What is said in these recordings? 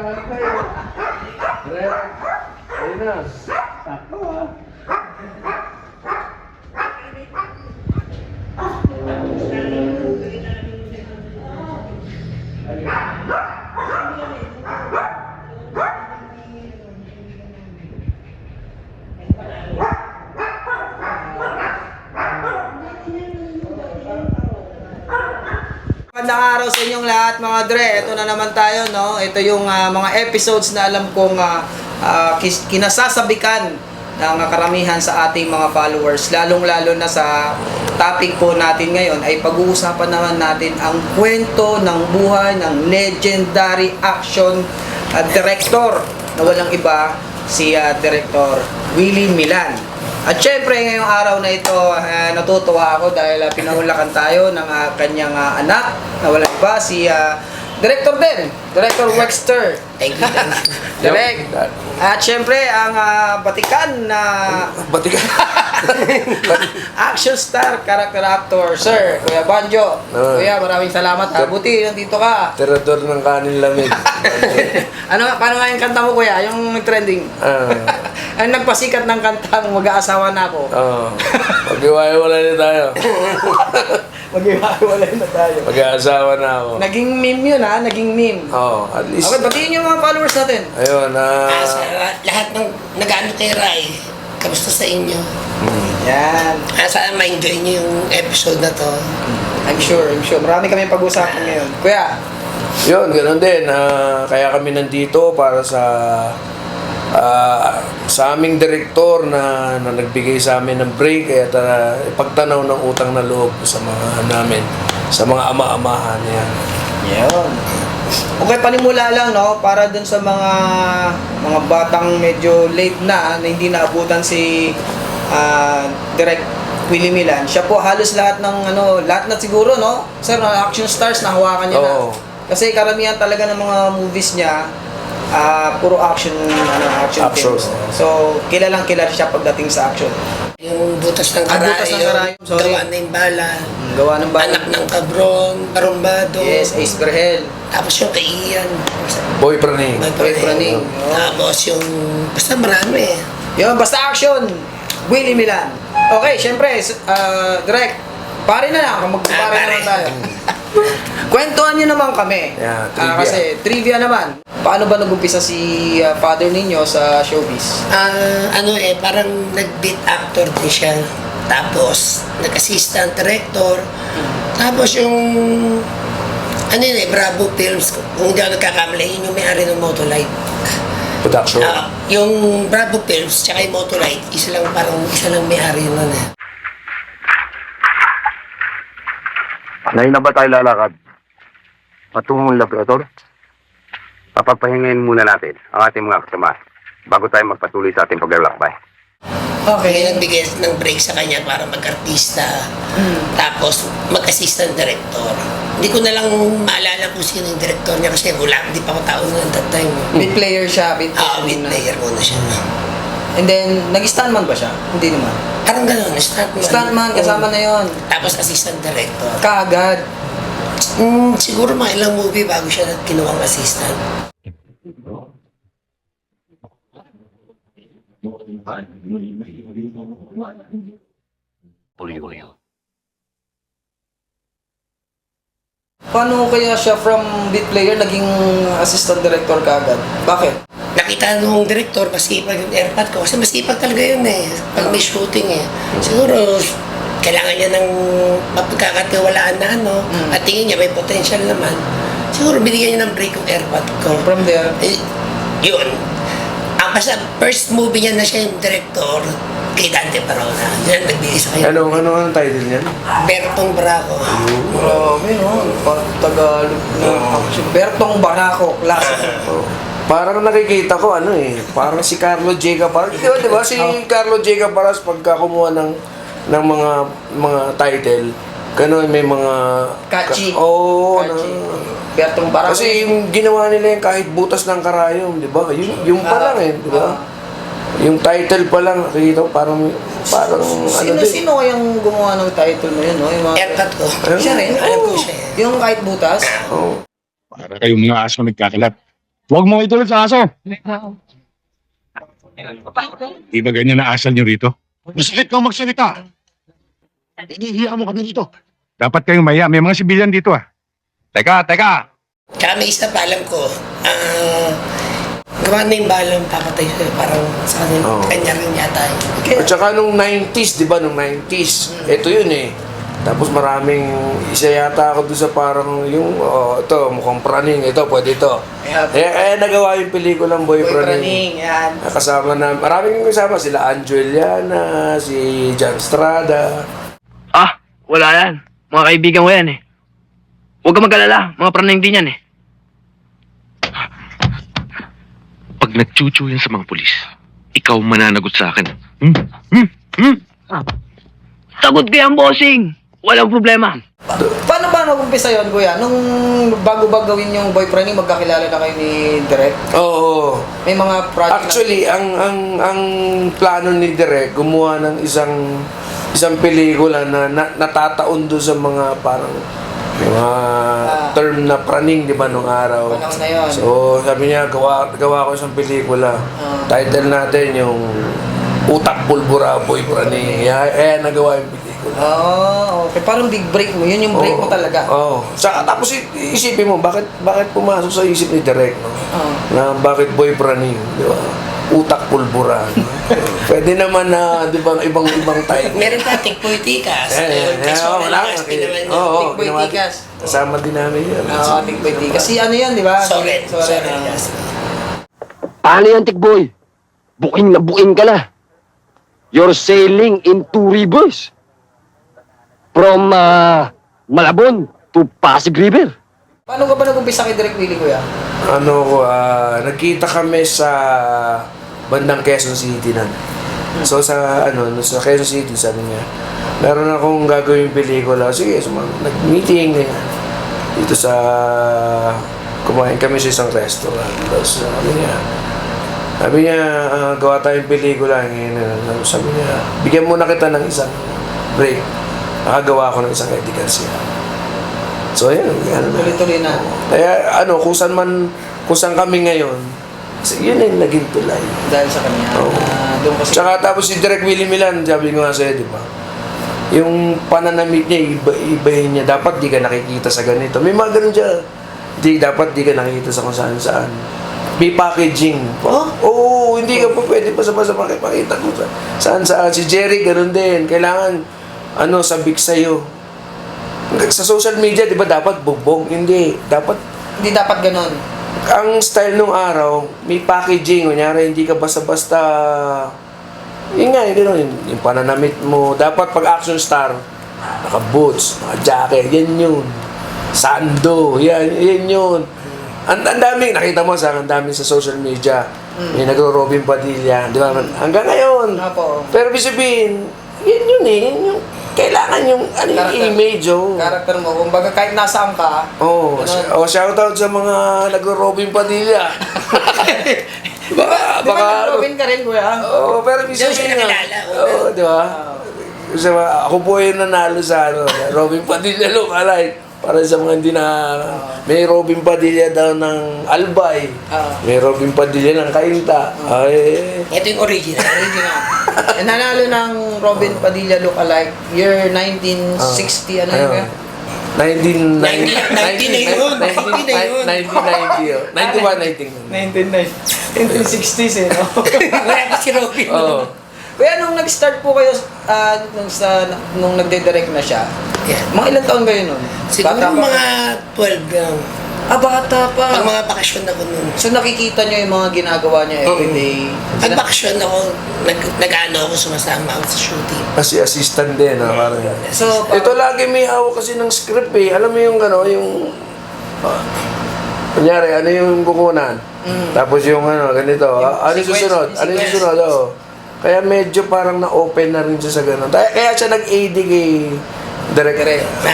Ayun na. Sakto ah. Magandang araw sa inyong lahat mga dre. Ito na naman tayo, no? Ito yung mga episodes na alam kong kinasasabikan ng karamihan sa ating mga followers. Lalong-lalo na sa topic po natin ngayon ay pag-uusapan naman natin ang kwento ng buhay ng legendary action director na walang iba si Director Willie Milan. At syempre ngayong araw na ito natutuwa ako dahil pinahulakan tayo ng kanyang anak na wala iba si Director Wexter. Thank you. Direct. At syempre ang batikan na action star character actor Sir Kuya Banjo. Kuya, maraming salamat. Buti nandito ka. Tirador ng kanin lamig. Paano nga yung kanta mo, Kuya? Yung trending. Ang nagpasikat ng kantang Mag-aasawa na ako. Mag-iwalay na tayo. Mag-iwalay na tayo. Mag-aasawa na ako. Naging meme yun ha? Naging meme. At least. Okay, batiin yung mga followers natin. Ayun, Sa lahat ng nag-ano kay Rai, kamusta sa inyo? Yan. Sana ma-enjoy nyo yung episode na to. I'm sure. Marami kami pag-usapan ngayon. Kuya, yun, ganoon din. Kaya kami nandito para sa aming direktor na nagbigay sa amin ng break kaya ipagtanaw ng utang na loob sa mga namin, sa mga ama-amahan yan. yun. Okay, panimula lang, no? Para dun sa mga batang medyo late na hindi naabutan si Direct Willie Milan. Siya po halos lahat na siguro, no? Sir, action stars na hawakan niya na. Kasi karamihan talaga ng mga movies niya puro action films. So, kilalang kilala siya pagdating sa action. Yung Butas ng Karayom, Butas ng Karayom, sorry. Gawa ng Bala, Gawa ng bala. Anak ng Kabron, Barumbado, Yes, Ace Berhel. tapos yung kay Ian, Boy Praning. Boy Praning. tapos yung, basta marami. Yun, basta action. Willie Milan. Okay, syempre, Direct, pare na lang, magpapare Pare. naman tayo. Kwentuhan nyo naman kami. Yeah, trivia. Kasi trivia naman. Paano ba nag-umpisa si father ninyo sa showbiz? Parang nag-beat actor din siya. Tapos, nag-assistant director. Tapos yung, Bravo Films, kung hindi ako nagkakamali, yun yung may-ari ng Motolite. Production. Yung Bravo Films, tsaka yung Motolite, isa lang may-ari nun eh. Ngayon na ba tayo lalakad? Patungong laboratory? Papapahingayin muna natin ang ating mga kasama bago tayo magpatuloy sa ating paglalakbay. Kaya nagbigay ng break sa kanya para mag-artista. Tapos mag-assistant director. Hindi ko na lang maalala kung sino yung director niya kasi hindi pa ako tao noon that time. Mid player siya, Mid player muna siya. And then, nag-stuntman ba siya? Hindi naman. Parang gano'n, stuntman. Stuntman, kasama na yon. Tapos assistant director. Kaagad. Siguro mga ilang movie bago siya kinuwang assistant. Paano kaya siya from beat player naging assistant director kaagad? Bakit? Nakita nung director, masipag yung airpad ko. Kasi masipag talaga yun eh. Pag may shooting eh. Siguro, kailangan niya ng mapagkakatiwalaan na at tingin niya may potential naman. Siguro, binigyan niya ng break yung airpad ko. From there? Yun. Basta first movie niya na siya yung director kay Dante Parona. Yan, nagbigay sa kanya. Ano ang title niyan? Bertong Braco. Grabe, no? Parang Tagalog na action. Bertong Barako, klase. Parang nakikita ko parang si Carlo J. Caparas. Di ba si Carlo J. Caparas pagka kumuha ng mga title, gano'n may mga Catchy. Catchy. Bertong Barako. Kasi yung ginawa nila yung kahit butas ng karayom, di ba? Yung pa lang di ba? Yung title pa lang, nakikita ko parang Sino kayang gumawa ng title na yun, no? Yung mga... Airpad ko. Siya rin? Alam ko siya. Yung kahit butas? Oh. Para kayong mga aso nagkakalat. Huwag mo ituloy sa aso. Di ba ganyan na asal nyo rito? Masakit kang magsalita. Inihiya mo kami dito. Dapat kayong maya. May mga sibilyan dito ah. Teka. Tsaka may isa pa alam ko, gawa na yung balong papatay siya, parang sa Oo. kanya rin yata. At saka nung 90s, di ba, nung 90s, ito yun eh. Tapos maraming, isa yata ako doon sa parang yung, ito, mukhang praning, ito, pwede ito. Kaya nagawa yung pelikulang Boy Praning. yan. Kasama na, maraming kasama, sila Anjo Eliana, si John Estrada. Ah, wala yan. Mga kaibigan ko yan eh. Huwag ka mag-alala, mga praning din yan eh. Pag nagchuchu yan sa mga pulis, ikaw mananagot sa akin. Sagot ko yan, bossing! Walang problema. Paano ba nag-umpisa yun, kuya? Nung bago ba gawin yung Boy Praning, magkakilala na kayo ni Direk? Oo. May mga project Actually, ang plano ni Direk, gumawa ng isang pelikula na natataon doon sa mga parang mga term na praning, di ba, nung araw. Panahon na yun. So, sabi niya, gawa ko isang pelikula. Title natin yung Utak Pulbura Boy Praning. Kaya nagawa yung pelikula. Okay. Parang big break mo. Yun yung break mo talaga. Oo. Tapos isipin mo, bakit pumasok sa isip ni Direk, no? Na bakit Boy Praning, di ba? Utak Pulbura. No? Pwede naman na, di ba, ibang type. Meron pa, Tikpoy-Tikas. Wala. Tikpoy-Tikas. Kasama din namin yun. Oo, Tikpoy-Tikas. Kasi ano yan, di ba? Soren. Paano yan, Tikboy? Buking na buking ka na. You're sailing in two rivers. From Malabon to Pasig River. Paano ka ba nag-umpisa kay Direk Willie, kuya? Nagkita kami sa bandang Quezon City na. So sa Quezon City, sabi niya, meron akong gagawin pelikula. Sige, nag-meeting ganyan. Dito sa kumain kami sa isang restaurant. Tapos sabi niya, gawa tayong pelikula ngayon. Sabi niya, bigyan muna kita ng isang break. Nakagawa ko ng isang Eddie Garcia. So yun, Tuloy-tuloy na. kaya kung saan kami ngayon, yun yung naging tulay. Dahil sa kanya. Oo. Doon kasi. Tsaka tapos si Direk Willie Milan, sabi ko nga sa'yo, di ba? Yung pananamit niya, ibahin niya, dapat di ka nakikita sa ganito. May mga ganun siya. Dapat di ka nakikita sa kung saan-saan. May packaging. Oo, hindi ka pa pwede basta-basta makipakita mo sa saan-saan. Si Jerry, ganun din. Kailangan, sabik sa'yo. Sa social media, di ba dapat bugbog? Hindi. Hindi dapat ganun. Ang style nung araw, may packaging. Kunyari, hindi ka basta-basta... Yun nga, yun, yung pananamit mo. Dapat pag action star, naka-boots, naka-jacket, yan yun. Sando, yan yun. Ang daming, nakita mo ang daming sa social media. May nagro-Robin Padilla. Di ba? Hanggang ngayon. Apo. Pero ibig sabihin, yan yun eh. Yan yung, kailangan yung, yung image, oh. Character mo. Kumbaga kahit nasaan ka. Shoutout sa mga nagro-Robin Padilla. Di ba nag-Robin ka rin, kuya? Pero ibig Diyan siya sabihin nga. nakilala. Di ba? Kasi ako po yung nanalo sa Robin Padilla lookalike. Para sa mga hindi na... May Robin Padilla daw ng Albay. May Robin Padilla ng Kainta. Ito yung original. Original. Nanalo ng Robin Padilla look-alike year 1960, ano yun kaya? 1990 1960s eh, no? Wala pa si Robin. Oh. Kaya nung nag-start po kayo, nung nagde-direct na siya, mga ilang taon kayo nun? Siguro Bata pa? mga 12 lang. Bata pa. Pag mga bakasyon ako nun. So nakikita nyo yung mga ginagawa niya everyday? Pag bakasyon ako, nag-ano ako, sumasama ako sa shooting. Kasi assistant din, parang. So, Ito lagi may hawak kasi ng script eh. Alam mo yung kunyari, ano yung kukunan? Tapos yung ganito. Ano yung susunod? Ano yung susunod? Kaya medyo parang na-open na rin siya sa ganun. Kaya siya nag-AD kay Direk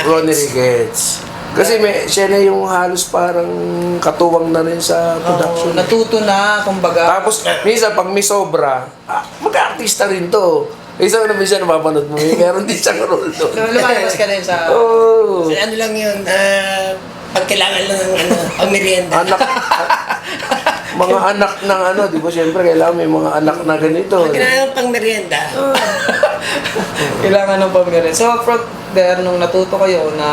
Ronnie Ricketts. Kasi siya na yung halos parang katuwang na rin sa production. Natuto na, kumbaga. Tapos, minsan pag may sobra, mag-artista rin to. Isa na minsan napapanood mo, meron din siyang role doon. Lumalabas ka din sa... Oo. Ano lang yun, pag kailangan lang ng pang-merienda. mga anak ng ano, di ba? Siyempre, kailangan may mga anak na ganito. Kailangan pang merienda. Kailangan ng pamirin. So, from there, nung natuto kayo na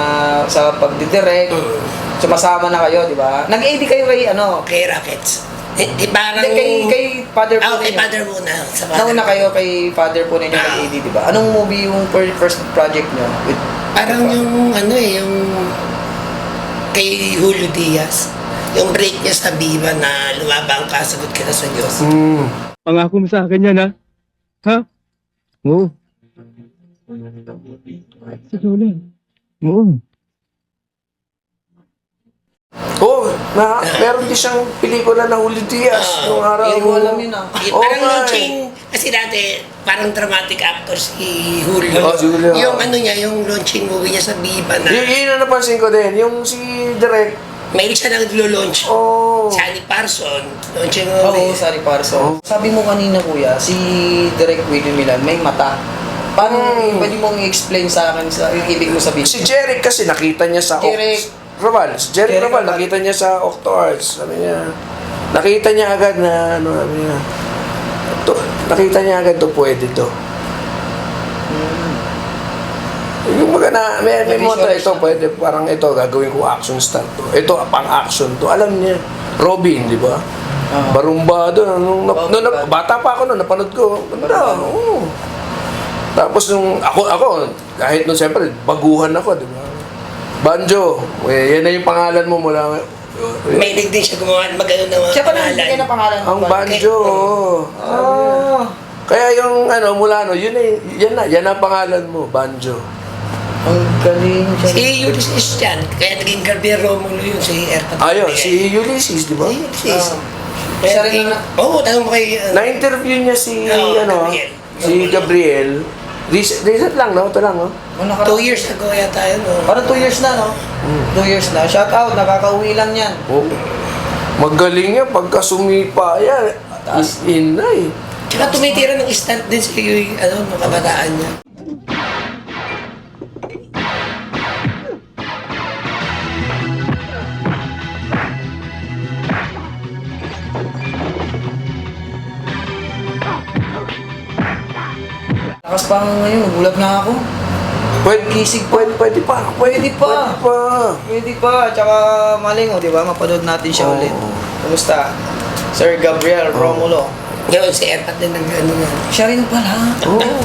sa pagdidirect, sumasama na kayo, di ba? Nag-AD kayo kay ano? Kay Rockets. Parang... Hindi, kay Father po kay ninyo. Father muna. Sa Father. Nauna kayo kay Father po ninyo nag-AD, di ba? Anong movie yung first project nyo? With Parang yung ano yung kay Julio Diaz. Yung break niya sa Viva na lumabang ka, sagot kita sa Diyos. Pangako mo sa akin yan, ha? Ha? Oo. Sa tuloy. Oo. Meron din siyang pelikula na Julio Diaz nung araw. Hindi ko alam yun, ah. Parang nga, launching, kasi dati, parang dramatic actor si Julio. Oh, si Julio. Yung ano niya, yung launching movie niya sa Viva na, Yun ang napansin ko din. Yung si Direk, may siya nag-launch. oh, Sunny Parson, launching Oo, movie. sorry Parso. Sabi mo kanina kuya, si Direk Willie Milan may mata. Paano, pwede mong i-explain sa akin sa yung ibig mo sabihin? si Jeric kasi nakita niya sa Jeric. Raval, si Jeric Jeric Raval, Raval. nakita niya sa Octo Arts. Sabi niya, nakita niya agad na, ano, sabi niya, nakita niya agad to, pwede to. Yung mga na, may moto, ito, pwede, parang ito, gagawin ko action star to. Ito, pang-action to. Alam niya, Robin, di ba? Barumbado, nung bata pa ako nun, napanood ko. Ganda, oo. Tapos nung, ako, kahit nung siyempre, baguhan ako, di ba? Banjo, yan na yung pangalan mo mula. May din siya gumawa, mag-ano na mga Siya pa nang bigyan ng pangalan Ang Banjo, oo. Oh. Kaya yung ano, mula no, yan ang pangalan mo, Banjo. Ang galing siya. Si Ulysses yan, kaya naging Gabriel Romulo yun, si Erpat. Ayun, si Ulysses, di ba? Si Ulysses. Siya rin na- Oo, tanong mo kay... Na-interview niya si, Oo, Gabriel. Gabriel. Si Gabriel. Recent lang, no? Ito lang, no? 2 years ago yata yun. Parang 2 years na, no? 2 years na. Shout out, nakakauwi lang yan. Oh. Magaling yan, pagka sumipa yan. As in na eh. Tsaka tumitira ng stunt din si ano, mga kabataan niya. Lakas pa nga ngayon, gulat nga ako. Kisig pa. Pwede pa. Pwede pa. Pwede pa. Pwede pa, tsaka maling, di ba? Mapanood natin siya Oo. ulit. Kumusta? Sir Gabriel Romulo. Ngayon si Erpat din nag-ano yan. Siya rin pala.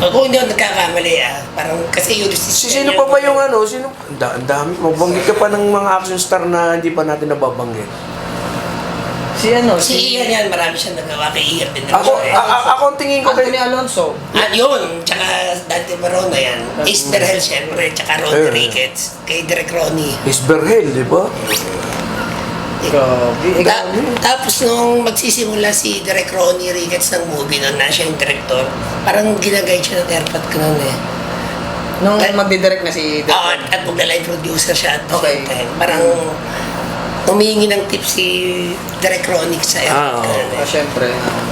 Ako hindi ako nagkakamali Parang kasi Ulysses. Sino pa ba yung ano? Ang dami. Magbanggit ka pa ng mga action star na hindi pa natin nababanggit. Si ano? Si Ian yan, marami siyang nagawa kay Ian din. Ako ang tingin ko Anthony Alonso. At yun, tsaka Dante Marona yan. Isberhel siyempre, tsaka Ronnie Ricketts. Kay Direk Ronnie. Isberhel, di ba? Grabe. Tapos nung magsisimula si Direk Ronnie Ricketts ng movie noon na siya yung director, parang ginaguide siya ng Erpat ko noon eh. Nung magdidirect na si Oo, at magla-live producer siya at the Okay. same time. Parang humihingi ng tips si Direk Ronnie sa Erpat ko noon eh. Siyempre.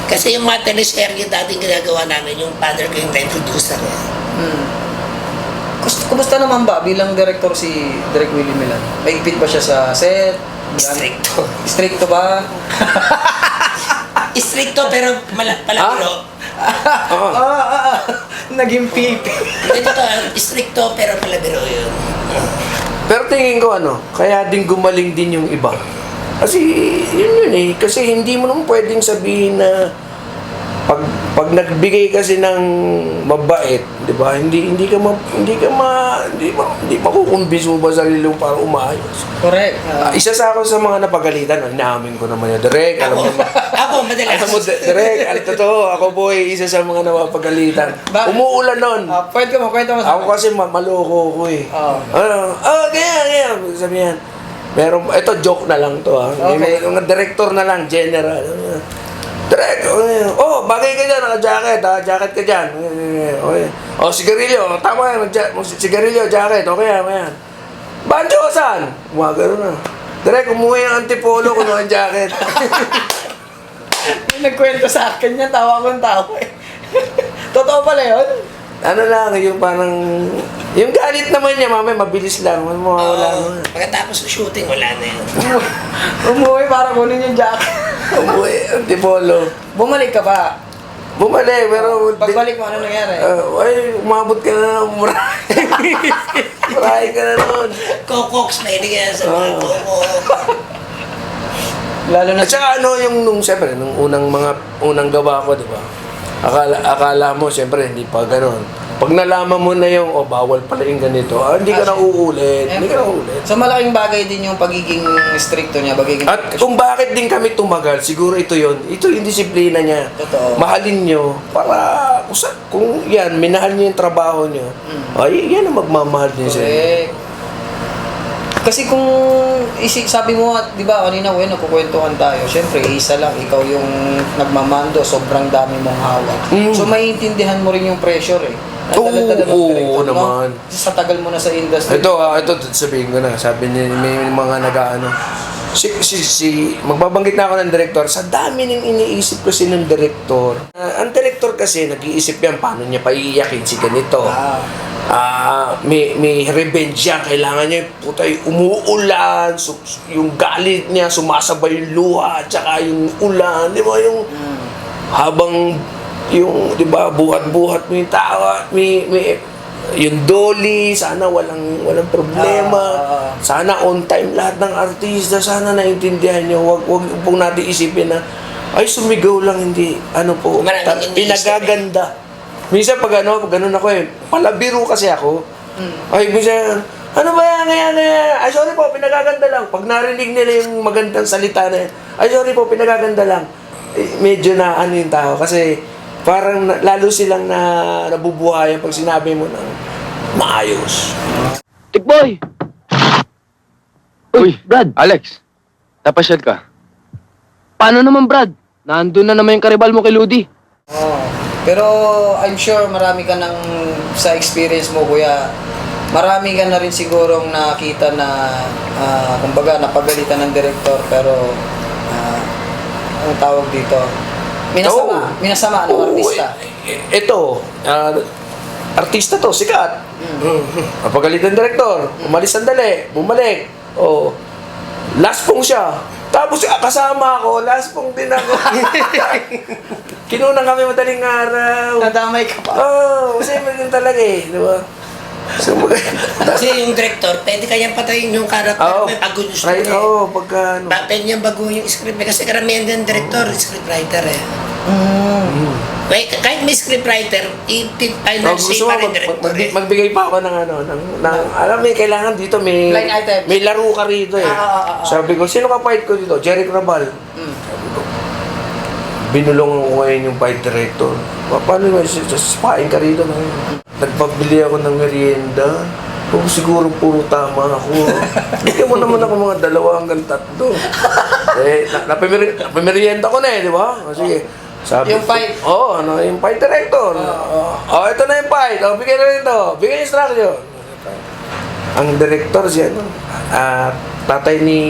Kasi yung mga teleserye dating ginagawa namin, yung father ko yung live producer eh. Kumusta naman ba bilang director si Direk Willie Milan? Maigpit ba siya sa set? Stricto. Stricto ba? Stricto pero palabiro. Naging pipi. Ito to, stricto pero palabiro yun. Pero tingin ko ano, kaya din gumaling din yung iba. Kasi yun eh, kasi hindi mo naman pwedeng sabihin na pag nagbigay kasi ng mabait, 'di ba? Hindi makukumbis mo ba sarili mo para umayos. Correct. Isa sa ako sa mga napagalitan, inamin ko naman yun. Direk, alam mo Ako, madalas. alam mo, Direk, totoo, ako boy, isa sa mga napapagalitan. Bakit? Umuulan nun. Kwento mo sa Ako kasi maloko ko eh. Oo. Kaya, sabihan. Pero ito joke na lang to ha. Okay. Yung director na lang, general. Direk, bagay ka dyan, naka-jacket ha, jacket ka dyan. Okay. Sigarilyo, tama yan, sigarilyo, jacket, okay yan. Banjo, saan? Gumagano na. Direk, umuwi ang antipolo ko ng jacket. Nagkwento sa akin niya, tawa ko ng tawa eh. Totoo pala yun? Ano lang, yung parang, yung galit naman niya, mamaya mabilis lang, mawawala Oo. naman. Pagkatapos ng shooting, wala na yun. Umuwi para kunin yung jacket. Umuwi, Antipolo. Bumalik ka pa. Bumalik, pero... Pagbalik mo, ano nangyari? Ay, umabot ka na ng murahe ka na noon. Kokoks, mahilig yan sa mga kokok. Lalo na At saka ano yung siyempre, nung unang gawa ko, di ba? Akala mo, siyempre, hindi pa gano'n. Pag nalaman mo na yung, bawal pala yung ganito, hindi ka na uulit. Hindi ka na uulit. So malaking bagay din yung pagiging stricto niya, pagiging At kung bakit din kami tumagal, siguro ito yon. Ito yung disiplina niya. Totoo. Mahalin nyo para kung yan, minahal niyo yung trabaho niyo, ay yan ang magmamahal din sa inyo. correct. Kasi kung sabi mo, di ba, kanina nagkukwentuhan tayo, syempre, isa lang, ikaw yung nagmamando, sobrang dami mong hawak. So, maiintindihan mo rin yung pressure eh. Ang Oo, tagal-tagal ng oo, director, no? naman. Sa tagal mo na sa industry. Ito sabihin ko na, sabi ni may mga nag-ano, magbabanggit na ako ng direktor, sa dami ng iniisip kasi ng direktor. Ang direktor kasi, nag-iisip yan, paano niya paiiyakin si ganito. May revenge yan, kailangan niya, putay, umuulan, yung galit niya, sumasabay yung luha, at saka yung ulan, di ba, yung habang, yung, di ba, buhat-buhat mo yung tawa, yung dolly, sana walang problema. Sana on time lahat ng artista, sana naintindihan niyo. Wag pong natin isipin na ay sumigaw lang, hindi Maraming pinagaganda. Minsan pag ganun ako palabiro kasi ako. Ay minsan, ano ba yan? Ay sorry po, pinagaganda lang. Pag narinig nila yung magandang salita na yan, ay sorry po, pinagaganda lang. Medyo na yung tao kasi parang lalo silang nabubuhayan pag sinabi mo ng maayos. Tikboy! Uy, Brad! Alex, napasyal ka. Paano naman, Brad? Nandun na naman yung karibal mo kay Ludi. Pero I'm sure marami ka sa experience mo, kuya, marami ka na rin sigurong nakita na, kumbaga, napagalitan ng director, pero, ang tawag dito, minasama ng artista. Ito, artista to, sikat. Napagalitan direktor, umalis sandali, bumalik. Last pong siya. Tapos kasama ako, last pong din ako. Kinunan kami madaling araw. Nadamay ka pa. Kasi din talaga di ba? So, Kasi yung director, pwede kayang patayin yung karakter, may bago yung story. pagka Pwede niyang baguhin yung script. Kasi karamihan din director, scriptwriter eh. Kahit may scriptwriter, final say gusto pa mo rin director eh. magbigay pa ako ng alam mo, kailangan dito may Line items. may laro ka rito eh. Sabi ko, sino ka fight ko dito? Jeric Rabal. Sabi ko, binulong ko ngayon yung fight director. Paano naman, saspain ka rito ngayon? Nagpabili ako ng merienda. Siguro puro tama ako. Bigyan mo naman ako mga 2 hanggang 3. Napamerienda ko na di ba? Sige. Sabi, Yung fight? Yung fight director. Ito na yung fight. Bigyan na rin ito. Bigyan instruction. Ang director siya, tatay ni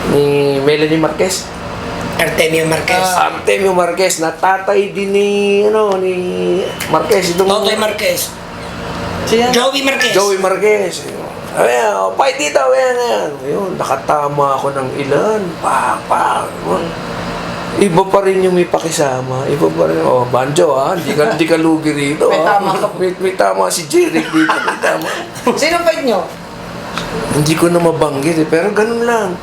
ni Melanie Marquez. Artemio Marquez. Artemio Marquez, na tatay din ni Marquez. Totoy Marquez. Siya? Joey Marquez. Joey Marquez. Ayan, fight dito, ayan. Ayun, nakatama ako ng ilan. Iba pa rin yung may pakisama. Iba pa rin. Banjo hindi ka lugi rito. May tama ka. May tama si Jeric dito. May tama. Sino fight nyo? Hindi ko na mabanggit pero ganun lang.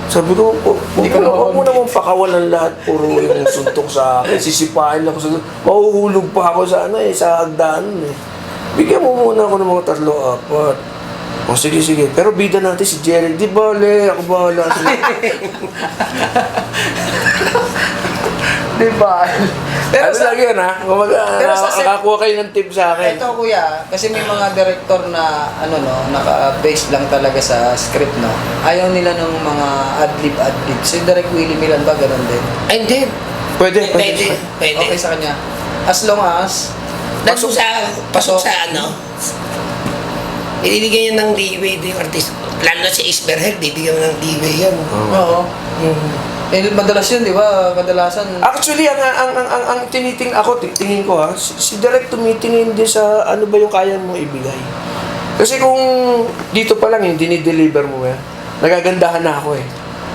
Sabi ko, huwag mo naman pakawalan lahat, puro yung suntok sa akin. Sisipain lang ako sa mahuhulog pa ako sa sa hagdanan Bigyan mo muna ako ng mga 3-4. Sige. Pero bida natin si Jerry. Di bale, ako bahala. Di ba? Pero Lang yun Pero sa set- nakakuha kayo ng tip sa akin. Ito kuya, kasi may mga director na naka-base lang talaga sa script, no? Ayaw nila ng mga adlib. Si Direk Willie Milan ba ganun din? Ay, hindi. Pwede. Pwede. Okay sa kanya. As long as Pasok sa ibibigyan yan ng leeway din yung artist. Lalo na si Ace Berhel, bibigyan mo ng leeway yan. Oo. Madalas yun, di ba? Kadalasan Actually, ang tingin ko si Direk tumitingin din sa ano ba yung kaya mong ibigay. Kasi kung dito pa lang yung dinideliver mo nagagandahan na ako eh.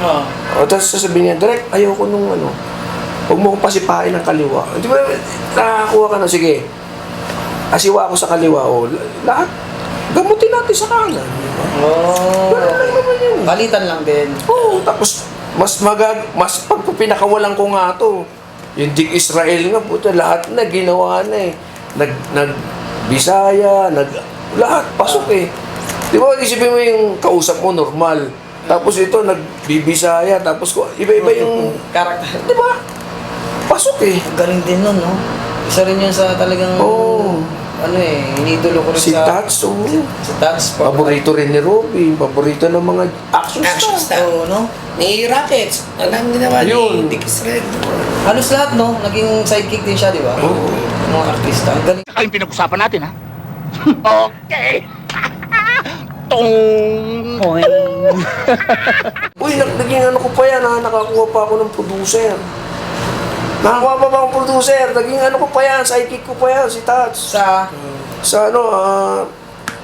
Oo. O, tapos sasabihin niya, direct, ayoko nung ano, huwag mo kong pasipain ng kaliwa. Di ba, nakakuha ka na, sige, asiwa ako sa kaliwa, o, lahat, gamutin natin sa kanan. Di ba? Oh. Ganun lang naman yun. Palitan lang din. Oo, tapos, mas pag pinakawalan ko nga to, yung Dick Israel nga, puta, lahat na ginawa na eh. Bisaya, lahat, pasok eh. Di ba, isipin mo yung kausap mo, normal. Tapos ito, nagbibisaya, tapos iba-iba yung, Karakter. di ba? Pasok eh. Galing din nun, no? Isa rin yun sa talagang, Oo. ano eh, inidolo ko rin Si sa... Tats, oo. Si Tats. Paborito rin ni Robin, paborito ng mga action Action star. star. Oo, no? Ni Rockets. Ang dami ginawa Yun. ni Dick Israel. Halos lahat, no? Naging sidekick din siya, di ba? Oo. Yung mga artista. Ang galing. Saka yung pinag-usapan natin, ha? Okay. Tong. Uy, naging ano ko pa yan ha, nakakuha pa ako ng producer. Nakakuha pa akong producer, naging ano ko pa yan, sidekick ko pa yan, si Tats. Sa ano,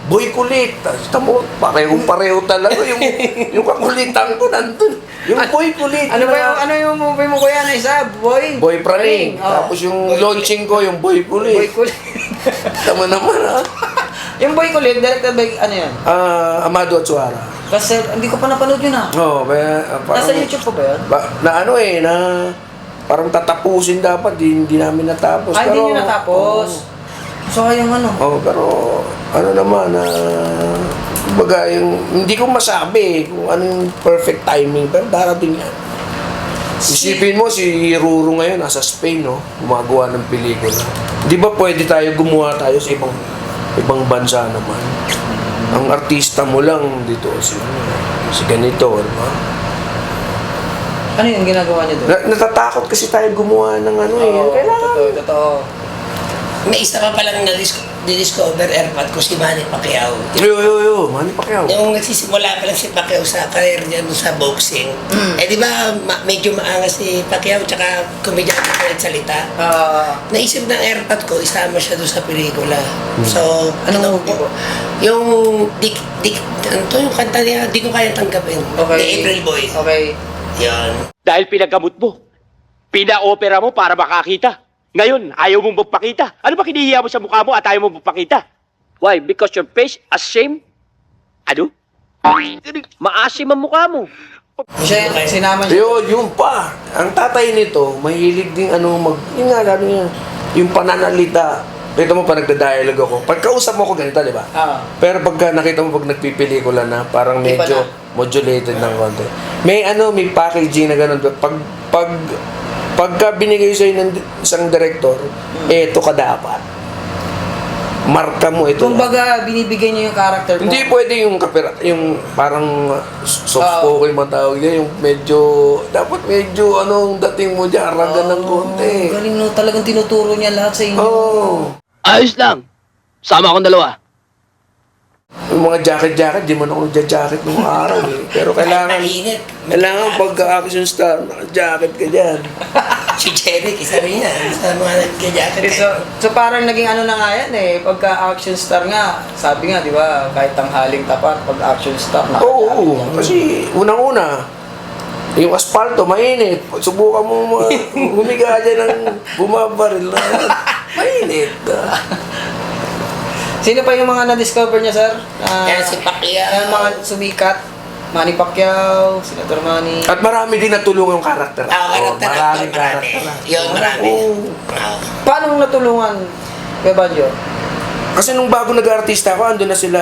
Boy Kulit. Kita mo, pareho talaga yung kakulitan ko nandun. Yung Boy Kulit. Ano ba yung, ano yung movie mo ko yan? Isa, Boy? Boy Praning. Oo. Tapos yung launching ko, yung Boy Kulit. Boy Kulit. Tama naman ha. Yung Boy Kulit, directed by, ano yan? Amado Atsuara. Kasi hindi ko pa napanood yun ah. Oo, Nasa YouTube pa ba yun? na ano eh, na parang tatapusin dapat, hindi namin natapos. Ah, hindi nyo natapos. Sayang ano. Pero ano naman, kumbaga yung, hindi ko masabi kung ano yung perfect timing, pero darating yan. Isipin mo, si Ruru ngayon nasa Spain, no? Gumagawa ng pelikula. Di ba pwede tayo gumawa tayo sa ibang bansa naman? Ang artista mo lang dito, si ganito, di ba? Ano yung ginagawa niyo doon? Natatakot kasi tayo gumawa ng ano eh. Oo, Kailangan. totoo. May isa pa palang na-discover airpot ko si Manny Pacquiao. Yo, Manny Pacquiao. Yung nagsisimula pa lang si Pacquiao sa career niya dun sa boxing. Eh di ba medyo maangas si Pacquiao tsaka komedyante pa rin salita. Naisip ng airpot ko, isama siya doon sa pelikula. So, Anong movie po? Yung ano to, yung kanta niya, di ko kaya tanggapin. Okay. Ni April Boy. Okay. Yan. Dahil pinagamot mo. Pina-opera mo para makakita. Ngayon, ayaw mong magpakita. Ano ba kinihiya mo sa mukha mo at ayaw mong magpakita? Why? Because your face ashamed? Ano? Maasim ang mukha mo. Siya, sinama niya. Yun pa. Ang tatay nito, mahilig din yun nga, sabi niya, yung pananalita. Nakita mo pa nagda-dialogue ako. Pagkausap mo ako ganito, di ba? Pero pagka nakita mo pag nagpipelikula na, parang Iba medyo modulated ng konti. May packaging na ganun. Pagka binigay sa'yo ng isang director, eto ka dapat. Marka mo ito. Kumbaga, binibigay niyo yung character mo. Hindi pwede yung parang soft spoken man tawag niya, yung dapat medyo dating mo dyan, aragan ng konti. Galing no, talagang tinuturo niya lahat sa inyo. Ayos lang. Sama akong dalawa. Yung mga jacket, di man ako nagja-jacket nung araw eh. Pero kailangan pagka-action star, naka-jacket ka dyan. Si Jerry, isa rin yan. Sa mga nagka-jacket. So parang naging ano na nga yan eh, pagka action star nga, sabi nga, di ba, kahit tanghaling tapat, pag action star, Oo, kasi unang-una, yung asfalto, mainit. Subukan mo humiga dyan ng bumabaril na. Mainit. Sino pa yung mga na-discover niya, sir? Yan si Pacquiao. Yung mga sumikat, Manny Pacquiao, Senator Manny. At marami din natulungan yung karakter. Karakter. Maraming karakter. Yun, marami. Paano natulungan, Kuya Banjo? Kasi nung bago nag-artista ako, andun na sila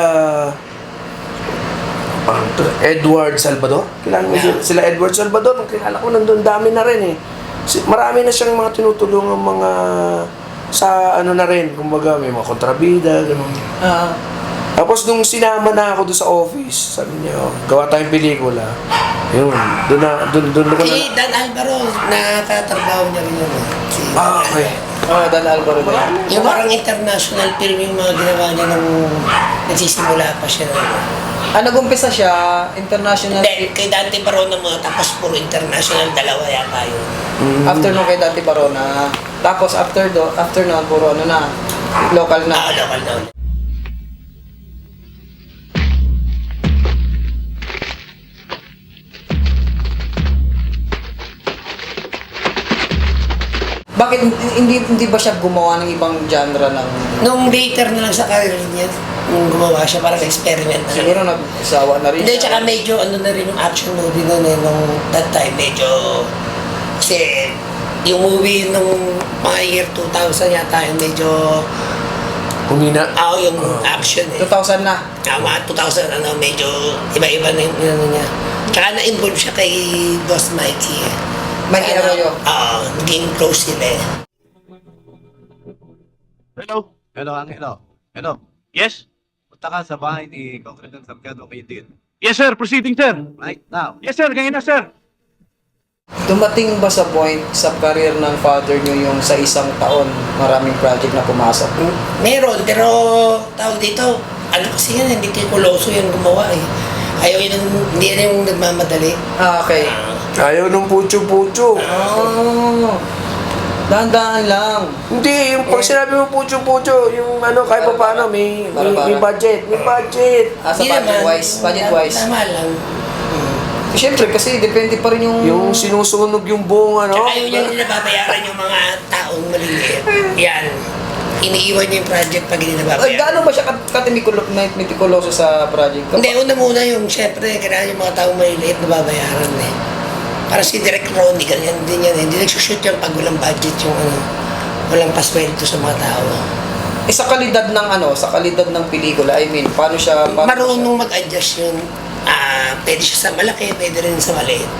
Edward Salvador. Kilala mo sila Edward Salvador. Nung kilala ko, nandun dami na rin eh. Marami na siyang mga tinutulungan mga sa na rin, kumbaga may mga kontrabida, gano'n. Tapos nung sinama na ako doon sa office, sabi niya, gawa tayong pelikula. Yun, doon ko na. Si Dan Alvaro, nakatrabaho niya rin yun. Okay. Dan Alvaro na. Yung parang international film yung mga ginawa niya nung nagsisimula pa siya. Nag-umpisa siya, international. Hindi, kay Dante Barona mo, tapos puro international, dalawa yata yun. After nung kay Dante Barona. Tapos after noon, puro local na. Local na ulit. Bakit hindi ba siya gumawa ng ibang genre ng... Nung later na lang sa career niya, nung gumawa siya, parang experiment na lang. Siguro nagsawa na rin Hindi, siya. tsaka medyo ano na rin yung action movie nun eh, nung that time, medyo... Kasi yung movie nung mga year 2000 yata, yung medyo... Humina. yung action eh. 2000 na. Mga 2000, medyo iba-iba na yung ano niya. Tsaka na-involve siya kay Boss Mikey eh. Mikey Arroyo. Naging close sila eh. Hello? Hello, Angelo. Hello. Yes? Punta ka sa bahay ni Congressman Salgado Quintin. Yes, sir. Proceeding, sir. Right now. Yes, sir. Ganyan na, sir. Dumating ba sa point sa career ng father niyo yung sa isang taon maraming project na pumasok? Meron, pero tawag dito, ano kasi yan, hindi tikuloso yung gumawa eh. Ayaw yun, hindi yan yung nagmamadali. Okay. Ayaw nung pucho-pucho. Oh. Dahan-dahan lang. Hindi, yung pag sinabi mo pucho-pucho, yung ano, kahit pa paano, may budget. May budget. Sa Hindi naman, budget-wise. Tama lang. Siyempre, kasi depende pa rin yung... Yung sinusunog yung buong ano. Tsaka ayaw niya nila babayaran yung mga taong maliliit. Yan. Iniiwan niya yung project pag hindi nababayaran. Gaano ba siya metikuloso sa project? Hindi, una muna yung, syempre, kailangan yung mga taong maliliit na babayaran eh. Para si Direk Ronnie, ganyan din yan. Hindi nagsushoot yung pag walang budget yung ano, walang pasweldo sa mga tao. Sa kalidad ng sa kalidad ng pelikula, I mean, paano siya... Marunong mag-adjust yun. Pwede siya sa malaki, pwede rin sa maliit.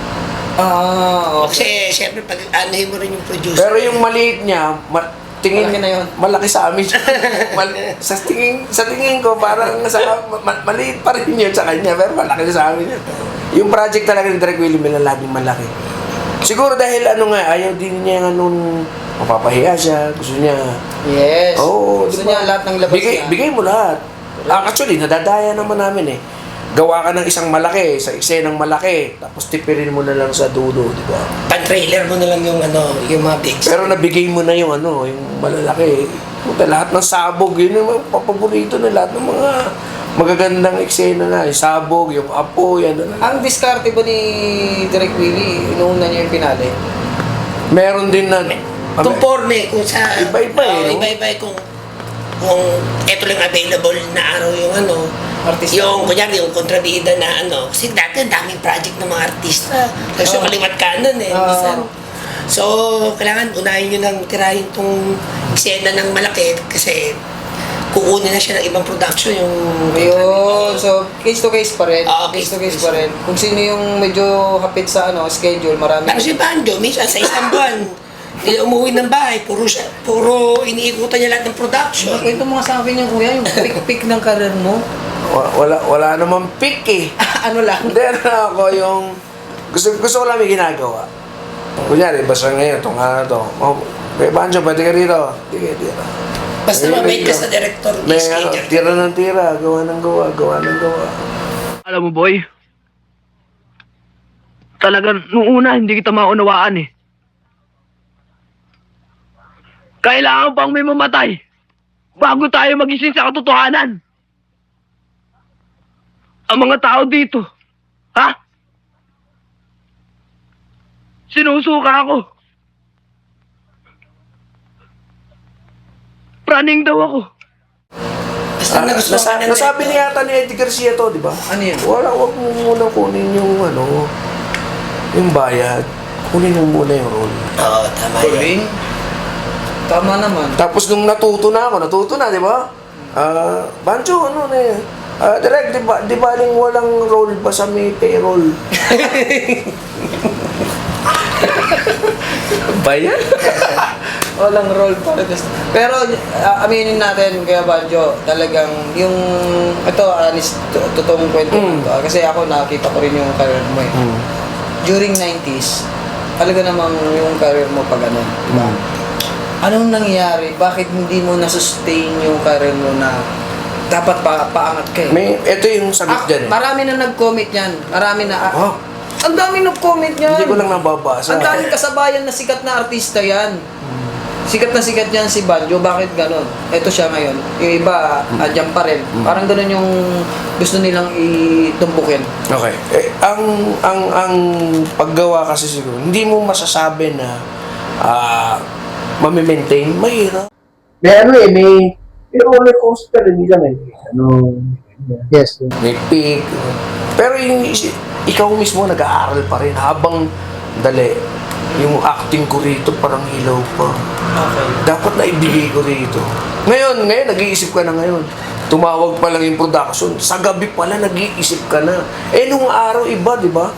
Okay. Kasi, syempre, pag anuhin mo rin yung producer. Pero yung maliit niya, tingin Malaki na yun. malaki sa amin. sa tingin ko, parang maliit pa rin yun sa kanya, pero malaki sa amin yun. Yung project talaga ni Direk Willie Mila laging malaki. Siguro dahil ayaw din niya nung mapapahiya siya, gusto niya. Yes. Gusto niya lahat ng labas niya. Bigay mo lahat. Actually, nadadaya naman namin eh. Gawa ka ng isang malaki, sa eksenang malaki, tapos tipirin mo na lang sa dulo, di ba? Pan-trailer mo na lang yung yung mga bigs. Pero nabigay mo na yung yung malalaki. Puta, lahat ng sabog, yun yung papaborito na lahat ng mga magagandang eksena na. Yung sabog, yung apo, yan na. Ang diskarte ba ni Direk Willie, inuuna niya yung pinali? Meron din na... Conforme kung sa... Iba-iba eh, no? Iba-iba kung eto lang available na araw yung Artista. yung kunyari yung kontrabida na kasi dati ang daming project ng mga artista kasi kaliwat kanan eh minsan. So kailangan unahin nyo nang tirahin tong eksena ng malaki kasi kukunin na siya ng ibang production yung Ayun, so case to case pa rin. Case to case pa rin. Kung sino yung medyo hapit sa schedule, marami. Pero si Banjo, minsan sa isang buwan hindi umuwi ng bahay, puro iniikutan niya lahat ng production. Kwento mo nga sa akin yung kuya, yung pick ng karir mo. Wala namang pick eh. Ano lang? Hindi, ako yung... Gusto ko lang may ginagawa. Kunyari, basta ngayon, itong to. May Banjo, pwede ka rito. Sige, dito. Basta mabait ka sa director, May schedule. tira ng tira, gawa ng gawa. Alam mo, boy, talagang nung una hindi kita maunawaan eh. Kailangan pang may mamatay bago tayo magising sa katotohanan. Ang mga tao dito, ha? Sinusuka ako. Praning daw ako. Basta nagustuhan ka ng Nasabi director. niya yata ni Eddie Garcia to, di ba? Ano yun? Wag mo muna kunin yung yung bayad. Kunin mo muna yung role. Oo, tama yun. Galing. Tama naman. Tapos nung natuto na, di ba? Banjo, Direk, di ba walang role pa sa may payroll? Bayad? Walang role pa rin. Pero aminin natin kaya Banjo, talagang yung totoong kwento nito. Kasi ako nakita ko rin yung career mo eh. During 90s, talaga namang yung career mo pag diba? Anong nangyari? Bakit hindi mo na-sustain yung career mo na dapat paangat ka eh? Ito yung sagot dyan eh. Marami na nag-comment yan. Marami na... Oh, Ang daming nag-comment yan. hindi ko lang nababasa. Ang daming kasabayan na sikat na artista yan. Sikat na sikat yan si Banjo. Bakit ganon? Ito siya ngayon. Yung iba, andyan pa rin. Parang ganon yung gusto nilang itumbukin. Okay. ang paggawa kasi siguro, hindi mo masasabi na mamimaintain, mahirap. May ano eh, may roller coaster, hindi lang eh. Yes. May peak. Pero ikaw mismo nag-aaral pa rin habang dali. Yung acting ko rito parang ilaw pa. Okay. Dapat na ibigay ko rito. Ngayon, nag-iisip ka na ngayon. Tumawag pa lang yung production. Sa gabi pala, nag-iisip ka na. Nung araw, iba, di ba?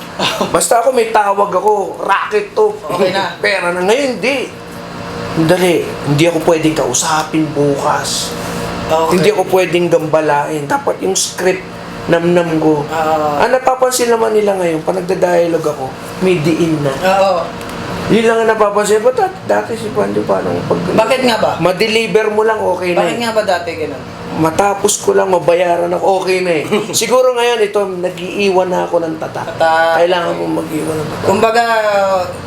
Basta ako may tawag ako, racket to. Okay na. Pera na. Ngayon, hindi. Dali, hindi ako pwedeng kausapin bukas. Okay. Hindi ako pwedeng gambalain. Dapat yung script, namnam ko. Ang napapansin naman nila ngayon, pag nagda-dialogue ako, may diin na. Oo. Yun lang ang napapansin. Ba't dati si Pando paano? Bakit nga ba? Ma-deliver mo lang, okay na Bakit eh. nga ba dati ganun? Matapos ko lang mabayaran ako, okay na eh. Siguro ngayon, ito, nag-iiwan na ako ng tatak. Tatak. Kailangan mo mag-iwan ng tatak. Kumbaga,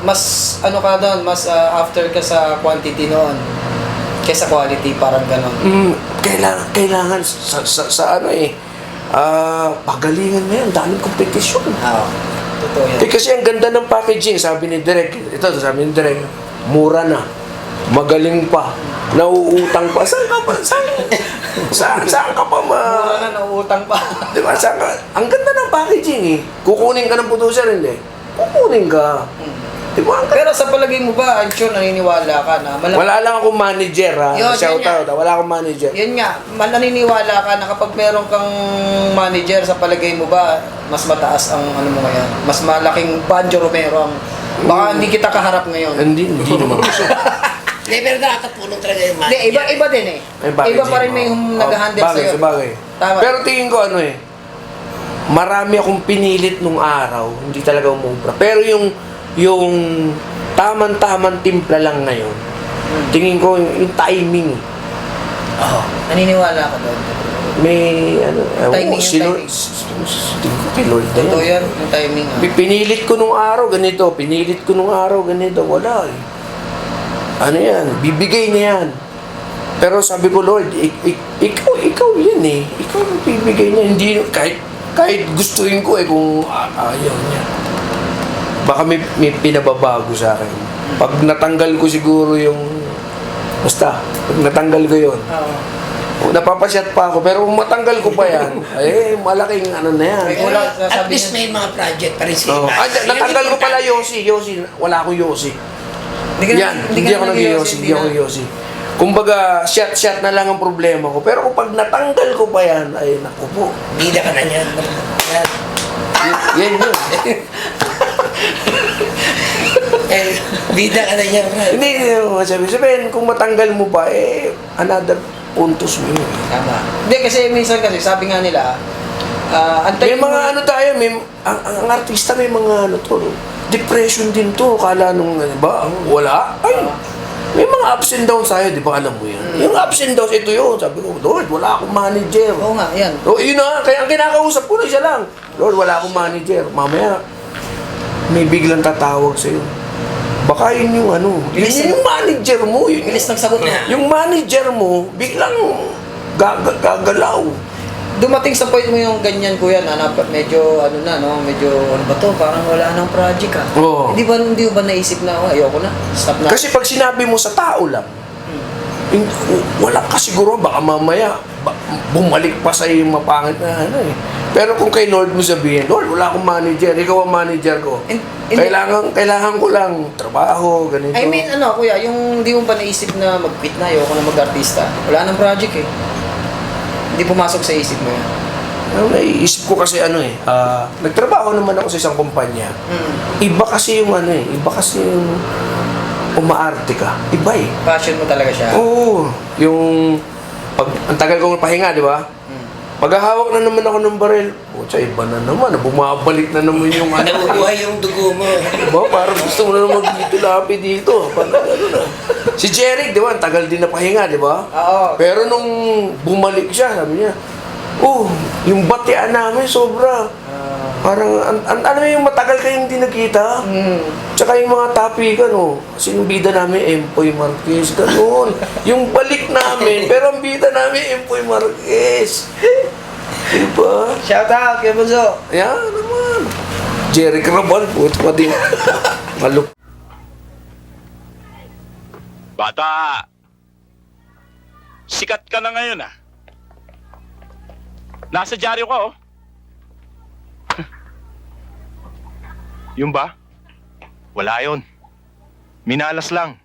mas ano ka doon, mas after ka sa quantity noon kaysa quality, parang ganon. Kailangan sa ano eh, pagalingan ngayon, daming kompetisyon. Oo. Totoo yan. Kasi ang ganda ng packaging, sabi ni Direk, sabi ni Direk, mura na, magaling pa, nauutang pa. Saan ka pa? Saan ka pa Mura na, nauutang pa. Di ba? Ang ganda ng packaging eh. Kukunin ka ng producer, hindi. Kukunin ka. Di ba? Pero sa palagay mo ba, I'm sure naniniwala ka na Wala lang akong manager ha. Yun, Shout yun out ha. Wala akong manager. Yun nga, naniniwala ka na kapag meron kang manager, sa palagay mo ba, mas mataas ang ano mo ngayon? Mas malaking Banjo Romero ang... Baka hindi kita kaharap ngayon. Hindi naman. Hindi, pero nakakatulong talaga yung Hindi, iba din eh. Iba pa rin may nag-handle sa'yo. Bagay. Tama. Pero tingin ko ano eh, marami akong pinilit nung araw, hindi talaga umubra. Pero yung taman-taman timpla lang ngayon, tingin ko yung timing. Naniniwala ka doon. May ano, Timing yung Lord, tingin ko kay Lord na Totoo yan. yan, yung timing. Pinilit ko nung araw ganito, pinilit ko nung araw ganito, wala eh. Ano yan, bibigay niya yan. Pero sabi ko, Lord, ikaw yan eh. Ikaw ang bibigay niya. Hindi, kahit gustuin ko eh kung ayaw niya. Baka may pinababago sa akin. Pag natanggal ko siguro yung... Basta, pag natanggal ko yun. Napapasyat pa ako, pero kung matanggal ko pa yan, malaking ano na yan. May Pero wala, at sasabihin least may mga project pa rin sila. Oh. Natanggal ko pala Yossi. Wala akong Yossi. Hindi ako nag-Yossi. Hindi ako Yossi. Kumbaga, shot na lang ang problema ko. Pero kung pag natanggal ko pa yan, ay naku po. Bida ka na niyan. Yan. Yan yun. Bida ka na niyan. Hindi naman sabihin, kung matanggal mo pa, another puntos mo yun. Tama. Hindi, kasi minsan kasi, sabi nga nila, May mga ano tayo, ang artista may mga ano to, depression din to. Kala nung, di ba, wala? Ay, may mga ups and downs tayo, di ba alam mo yan? Yung ups and downs, ito yun. Sabi ko, Lord, wala akong manager. Oo nga, yan. So, yun na, kaya ang kinakausap ko na siya lang. Lord, wala akong manager. Mamaya, may biglang tatawag sa'yo. Baka yun yung ano, yun yung manager mo. Bilis ng sagot niya. Yung manager mo, biglang gagalaw. Dumating sa point mo yung ganyan, kuya, na medyo, ano na, no? Medyo, ano ba to? Parang wala nang project, ah. Oo. Hindi mo ba naisip na, ayoko na, stop na? Kasi pag sinabi mo sa tao lang, wala ka siguro, baka mamaya bumalik pa sa yung mapangit na ano eh. Pero kung kay Lord mo sabihin, Lord, wala akong manager, ikaw ang manager ko. Kailangan ko lang trabaho, ganito. I mean, ano, kuya, yung hindi mo ba naisip na mag-quit na, ayoko na mag-artista? Wala nang project eh. Hindi pumasok sa isip mo yan. Naiisip ko kasi ano eh, nagtrabaho naman ako sa isang kumpanya. Iba kasi yung ano eh, iba kasi yung umaarte ka. Iba eh. Passion mo talaga siya. Oo. Yung, ang tagal kong pahinga, di ba? Paghahawak na naman ako ng baril, iba na naman, bumabalik na naman yung ano. Nabubuhay yung dugo mo. Diba? Parang gusto mo na naman magtitulapi dito. Parang ano na. Si Jeric, di ba? Ang tagal din na pahinga, di ba? Oo. Pero nung bumalik siya, sabi niya, yung batian namin sobra. Parang, ano yung matagal kayong hindi nakita? Tsaka yung mga topican, kasi yung bida namin, Empoy Marquez, gano'n. Yung balik namin, pero ang bida namin, Empoy Marquez. Diba? Shout out, kay Bunso. Yan naman. Jeric Rabal, puto pa din. Malup. Bata! Sikat ka na ngayon ah. Nasa dyaryo ka oh. Yung ba? Wala yun. Minalas lang.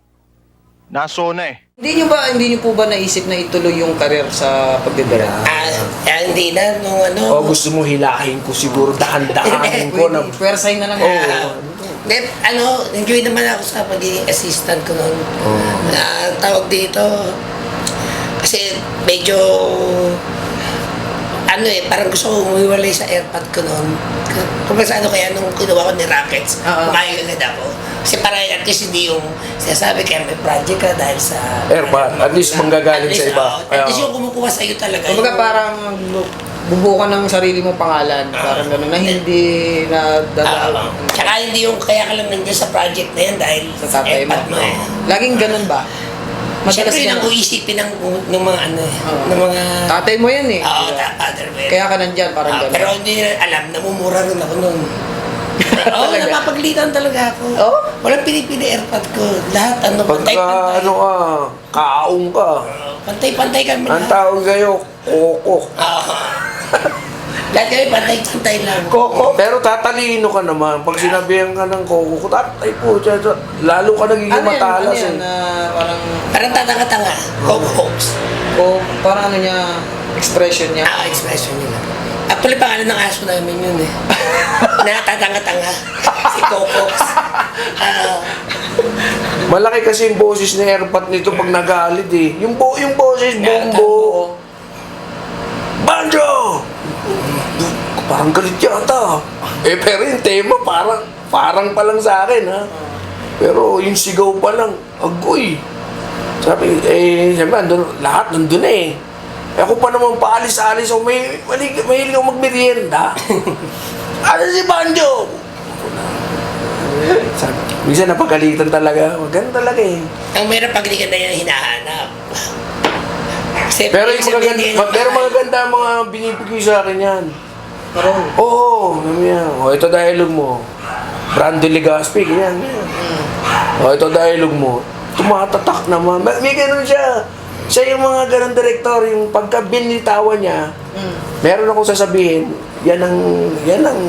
Naso na eh. Hindi niyo po ba naisip na ituloy yung karir sa pagdidirect? Hindi na, nung O gusto mo hilahin ko siguro, dahan-dahanin ko na... Pwersay na lang. Enjoy naman ako sa pagiging assistant ko noon. Tawag dito, kasi medyo, parang gusto ko umiwalay sa airpot ko noon. Kung kaya nung kinuha ko ni Rockets, kumain agad ako. Kasi parang at least hindi yung sinasabi kaya may project ka dahil sa... Airpot, at least manggagaling sa iba. At least yung kumukuha sa'yo talaga. Kumbaga parang bubuo ka ng sarili mong pangalan. Parang gano'n na hindi na Tsaka hindi yung kaya ka lang nandiyan sa project na yan dahil sa tatay mo. airpot mo eh. Laging ganun ba? Siyempre yun ang uisipin ng mga ng mga... Tatay mo yan eh. Oo, father mo yan. Kaya ka nandyan, parang gano'n. Pero hindi nila alam, namumura rin ako noon. Oo, Talaga? napapaglitan talaga ako. Oo? Walang pinipili airpot ko. Lahat, pantay-pantay. Pagka kaong ka. Pantay-pantay kami Ang lahat. tawag kayo, koko. Oo. Lahat kami pantay-pantay lang. Koko. Pero tatalino ka naman. Pag sinabihan ka ng koko, tatay po, lalo ka nagiging matalas eh. Parang, Parang tatanga-tanga. Coco-Cokes. parang ano niya, expression niya. Expression nila. Actually, pangalan ng aso namin yun eh. Natatanga-tanga. Si Coco-Cokes. Malaki kasi yung boses ni airpot nito pag nagalit eh. Yung boses, bombo. Banjo! Parang galit yata. Pero yung tema parang pa lang sa akin ha. Pero yung sigaw pa lang, agoy. Sabi, siyempre, lahat nandun eh. Ako pa naman paalis-alis ako, mahilig ako magmerienda. Ano si Banjo? Sabi, minsan napagalitan talaga. Maganda talaga eh. Ang meron pag hindi ka na yan hinahanap. Kasi Pero magaganda ang mga binibigay sa akin yan. Oo, ito dialogue mo. Brando Legaspi, ganyan. Ito dialogue mo. Tumatatak naman. May ganun siya. Siya yung mga ganun direktor, yung pagka binitawan niya, meron akong sasabihin, yan ang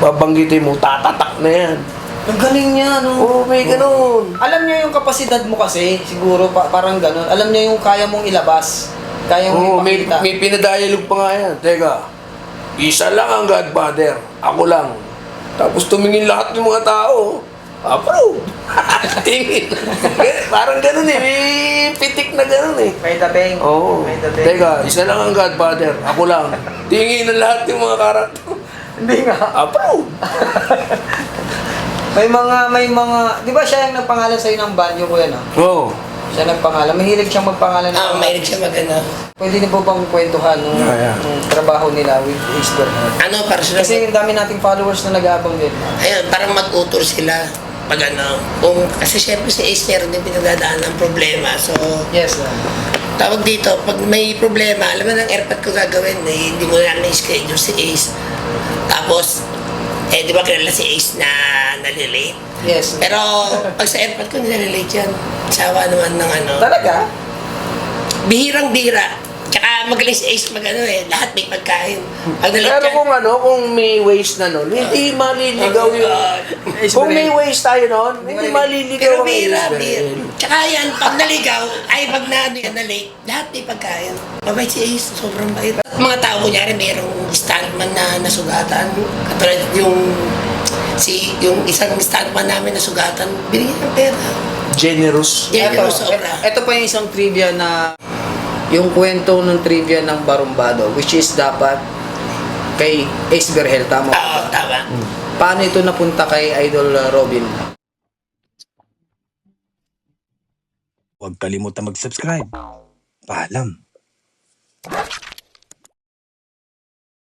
babanggitin mo, tatatak na yan. Ang galing niya, no? Oo, may ganun. Alam niya yung kapasidad mo kasi, siguro parang gano'n. Alam niya yung kaya mong ilabas. Kaya mong ipakita. May pinadialog pa nga yan. Teka, isa lang ang Godfather, ako lang. Tapos tumingin lahat ng mga tao. Approve. Tingin. Parang ganun eh. May pitik na ganun eh. May dating. Oo. May dating. Teka, isa lang ang Godfather, ako lang. Tingin na lahat yung mga karakter. Hindi nga. Approve. May mga, di ba siya yung nagpangalan sa'yo ng banyo ko yan, Oo. Siya nagpangalan. Mahilig siyang magpangalan ng mahilig siya mag-ano. Pwede niyo po bang kwentuhan nung trabaho nila with Ace Bernal? Para sila... Kasi yung dami nating followers na nag-aabang din. Ayun, parang mag-utol sila. Pag kasi syempre si Ace meron din pinagdadaan ng problema. So, Yes. tawag dito, pag may problema, alam mo ng airpot ko gagawin, hindi mo lang na-schedule si Ace. Tapos, di ba kilala si Ace na nalilate? Yes. Pero, pag sa airpot ko, hindi nalilate yan. Sawa naman ng Talaga? Bihirang-bihira. Tsaka magaling si Ace lahat may pagkain. Pag Pero kung may waste na nun, hindi maliligaw yung... Kung may waste tayo nun, hindi maliligaw Pero ang bihira. Ace. Tsaka yan, pag naligaw, pag na late, lahat may pagkain. Mabait si Ace, sobrang bait. Mga tao, kunyari, mayroong stuntman na nasugatan. Katulad yung isang stuntman namin nasugatan, binigyan ng pera. Generous. Sobra. Ito pa yung isang trivia na yung kwento ng trivia ng Barumbado, which is dapat kay Ace Berhel, tama ba? Oo, tama. Paano ito napunta kay Idol Robin? Huwag kalimutan mag-subscribe. Paalam.